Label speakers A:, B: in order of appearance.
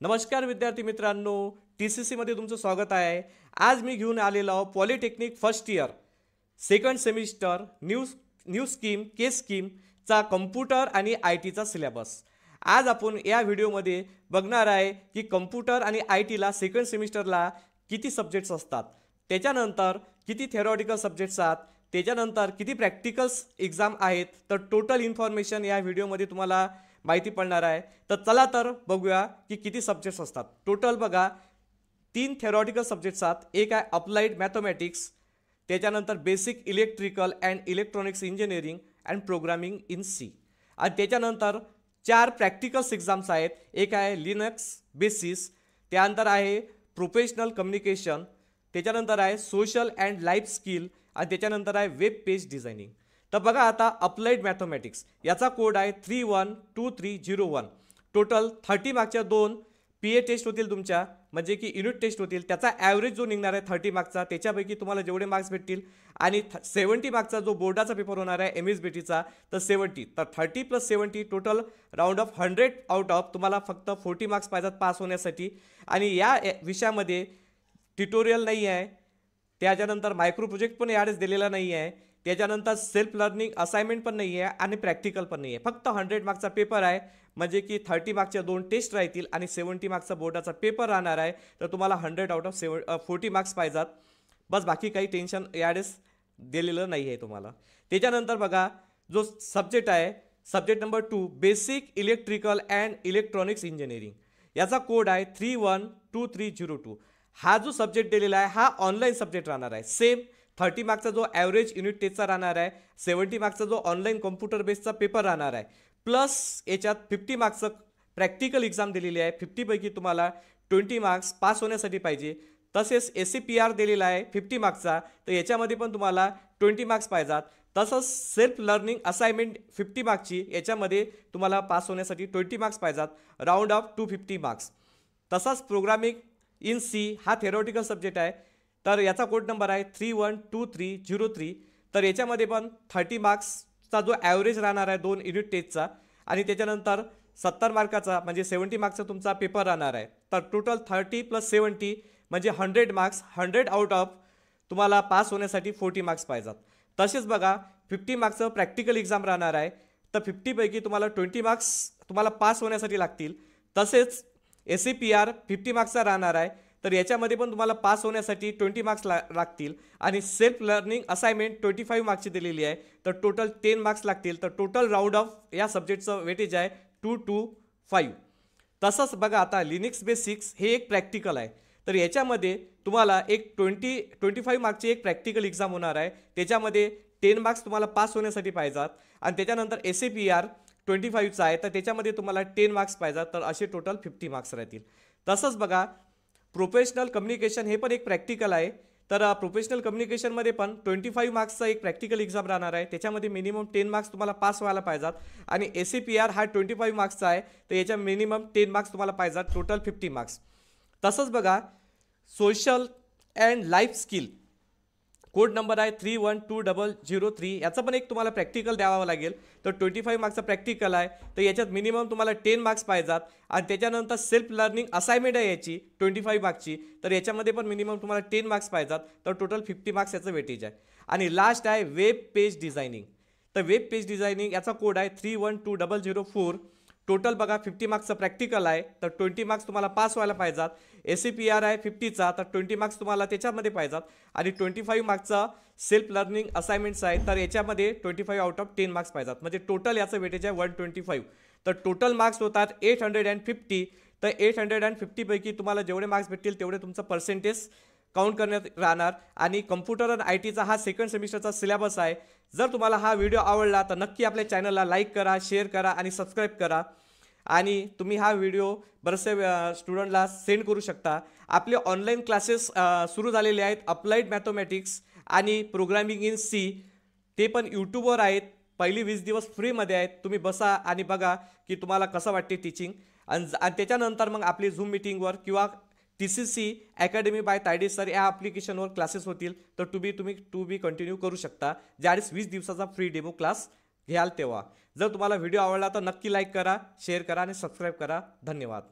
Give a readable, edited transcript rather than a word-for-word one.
A: नमस्कार विद्यार्थी मित्रांनो, TCC मध्ये तुमचं स्वागत आहे। आज मी घेऊन आलेलो आहो polytechnic first year second semester new scheme K scheme चा कम्प्युटर आणि IT चा सिलेबस। आज आपण या व्हिडिओमध्ये बघणार आहे की कम्प्युटर आणि IT ला सेकंड सेमिस्टरला किती सब्जेक्ट्स असतात, त्याच्यानंतर किती थियोरेटिकल सब्जेक्ट्स आहेत, त्याच्यानंतर किती प्रॅक्टिकल्स एग्जाम आहेत, तर टोटल इन्फॉर्मेशन या व्हिडिओमध्ये तुम्हाला माहिती पडणार आहे। तर चला तर बघूया की किती सब्जेक्ट्स असतात। टोटल बघा 3 थियोरेटिकल सब्जेक्ट्स आहेत, एक आहे अप्लाइड मॅथमॅटिक्स, त्याच्यानंतर basic electrical and electronics engineering and programming in C, आणि त्याच्यानंतर 4 प्रॅक्टिकल्स एग्जाम्स आहेत, एक आहे लिनक्स बेसिस, त्यानंतर आहे प्रोफेशनल कम्युनिकेशन, त्याच्यानंतर आहे सोशल अँड लाईफ स्किल, आणि त्याच्यानंतर आहे वेब पेज डिझायनिंग। तर बघा आता अप्लाइड मॅथमॅटिक्स याचा कोड आहे 312301। टोटल 30 मार्क्सच्या 2 PA टेस्ट होतील तुमच्या, म्हणजे की युनिट टेस्ट होतील, त्याचा ॲव्हरेज जो निघणार आहे 30 मार्क्सचा, त्याच्यापैकी तुम्हाला जेवढे मार्क्स भेटतील, आणि 70 मार्क्सचा जो बोर्डाचा पेपर होणार आहे MSBTचा, तर 70, तर 30 + 70 total round of 100 out of तुम्हाला फक्त 40 मार्क्स पाहिजेत पास होण्यासाठी। आणि या विषयामध्ये ट्युटोरियल नाही आहे, त्याच्यानंतर मायक्रो प्रोजेक्ट पण यावेळेस दिलेला नाही आहे, त्याच्यानंतर सेल्फ लर्निंग असाइनमेंट पण नाही आहे आणि प्रॅक्टिकल पण नाही आहे, फक्त 100 मार्क्सचा पेपर आहे, म्हणजे की 30 मार्क्सच्या 2 टेस्ट राहतील आणि 70 मार्क्सचा बोर्डाचा पेपर राहणार आहे। तर तुम्हाला 100 आउट ऑफ 40 मार्क्स पाहिजेत, बस बाकी काही टेन्शन यावेळेस दिलेलं नाही आहे तुम्हाला। त्याच्यानंतर बघा जो सब्जेक्ट आहे, subject number 2 basic electrical and electronics engineering, याचा कोड आहे 312302। हा जो सब्जेक्ट दिलेला आहे हा ऑनलाईन सब्जेक्ट राहणार आहे। सेम 30 मार्क्सचा जो ॲव्हरेज युनिट टेस्टचा राहणार आहे, 70 मार्क्सचा जो ऑनलाईन कॉम्प्युटर बेस्डचा पेपर राहणार आहे, प्लस याच्यात 50 मार्क्सचं प्रॅक्टिकल एक्झाम दिलेली आहे। 50 पैकी तुम्हाला 20 मार्क्स पास होण्यासाठी पाहिजे। तसेच SCPR दिलेला आहे 50 मार्क्सचा, तर याच्यामध्ये पण तुम्हाला 20 मार्क्स पाहिजेत। तसंच सेल्फ लर्निंग असाइनमेंट 50 मार्क्सची, याच्यामध्ये तुम्हाला पास होण्यासाठी 20 मार्क्स पाहिजेत, राऊंड ऑफ 250 मार्क्स। तसंच प्रोग्रामिंग इन सी हा थियोरेटिकल सब्जेक्ट आहे, तर याचा कोड नंबर आहे 312303। तर याच्यामध्ये पण 30 मार्क्सचा जो ॲव्हरेज राहणार आहे 2 युनिट टेस्टचा, आणि त्याच्यानंतर 70 मार्काचा म्हणजे 70 मार्क्सचा तुमचा पेपर राहणार आहे। तर टोटल 30 + 70 म्हणजे 100 मार्क्स, 100 आउट ऑफ तुम्हाला पास होण्यासाठी 40 मार्क्स पाहिजेत। तसेच बघा 50 मार्क्सचं प्रॅक्टिकल एक्झाम राहणार आहे, तर 50 पैकी तुम्हाला 20 मार्क्स तुम्हाला पास होण्यासाठी लागतील। तसेच SCPR 50 मार्क्सचा राहणार आहे, तर याच्यामध्ये पण तुम्हाला पास होण्यासाठी 20 मार्क्स लागतील, आणि सेल्फ लर्निंग असाइनमेंट 25 मार्क्सची दिलेली आहे, तर टोटल 10 मार्क्स लागतील। तर टोटल राऊंड ऑफ या सब्जेक्टचं वेटेज आहे 225। तसंच बघा आता लिनक्स बेसिक्स हे एक प्रॅक्टिकल आहे, तर याच्यामध्ये तुम्हाला एक 25 मार्क्सची एक प्रॅक्टिकल एक्झाम होणार आहे, त्याच्यामध्ये 10 मार्क्स तुम्हाला पास होण्यासाठी पाहिजेत, आणि त्याच्यानंतर SCPR 25चा आहे, तर त्याच्यामध्ये तुम्हाला 10 मार्क्स पाहिजेत, तर असे टोटल 50 मार्क्स राहतील। तसंच बघा प्रोफेशनल कम्युनिकेशन हे पण एक प्रॅक्टिकल आहे, तर प्रोफेशनल कम्युनिकेशनमध्ये पण 25 मार्क्सचा एक प्रॅक्टिकल एक्झाम राहणार आहे, त्याच्यामध्ये मिनिमम 10 मार्क्स तुम्हाला पास व्हायला पाहिजेत, आणि SCPR हा 25 मार्क्सचा आहे, तर याच्या मिनिमम 10 मार्क्स तुम्हाला पाहिजेत, टोटल 50 मार्क्स। तसंच बघा social and life skill code number आहे 312003, याचा पण एक तुम्हाला प्रॅक्टिकल द्यावा लागेल, तर 25 मार्क्सचा प्रॅक्टिकल आहे, तर याच्यात मिनिमम तुम्हाला 10 मार्क्स पाहिजेत, आणि त्याच्यानंतर सेल्फ लर्निंग असाइनमेंट आहे याची 25 मार्क्सची, तर याच्यामध्ये पण मिनिमम तुम्हाला 10 मार्क्स पाहिजेत, तर टोटल 50 मार्क्स याचं वेटेज आहे। आणि लास्ट आहे वेब पेज डिझायनिंग, तर वेब पेज डिझायनिंग याचा कोड आहे 312004। टोटल बघा 50 मार्क्सचं प्रॅक्टिकल आहे, तर 20 मार्क्स तुम्हाला पास व्हायला पाहिजेत, SCPR आहे 50चा, तर 20 मार्क्स तुम्हाला त्याच्यामध्ये पाहिजेत, आणि 25 मार्क्सचा सेल्फ लर्निंग असाइनमेंट्स आहे, तर याच्यामध्ये 25 आउट ऑफ 10 मार्क्स पाहिजेत, म्हणजे टोटल याचं वेटेज आहे 125। तर टोटल मार्क्स होतात 850, तर 850 पैकी तुम्हाला जेवढे मार्क्स भेटतील तेवढे तुमचं पर्सेंटेज काउंट करण्यात राहणार। आणि कम्प्युटर आणि ITचा हा सेकंड सेमिस्टरचा सिलेबस आहे। जर तुम्हाला हा व्हिडिओ आवडला तर नक्की आपल्या चॅनलला लाईक करा, शेअर करा आणि सबस्क्राईब करा, आणि तुम्ही हा व्हिडिओ बरेचसे स्टुडंटला सेंड करू शकता। आपले ऑनलाईन क्लासेस सुरू झालेले आहेत, अप्लाइड मॅथमॅटिक्स आणि प्रोग्रामिंग इन सी, ते पण यूट्यूबवर आहेत, पहिली 20 दिवस फ्रीमध्ये आहेत, तुम्ही बसा आणि बघा की तुम्हाला कसं वाटते टीचिंग, आणि त्याच्यानंतर मग आपली झूम मीटिंगवर किंवा TCC academy by Tayde sir या ॲप्लिकेशनवर क्लासेस होतील, तर तुम्ही कंटिन्यू करू शकता, ज्यावेळेस 20 दिवसाचा फ्री डेमो क्लास घ्याल तेव्हा। जर तुम्हाला व्हिडिओ आवडला तर नक्की लाईक करा, शेअर करा आणि सबस्क्राईब करा। धन्यवाद।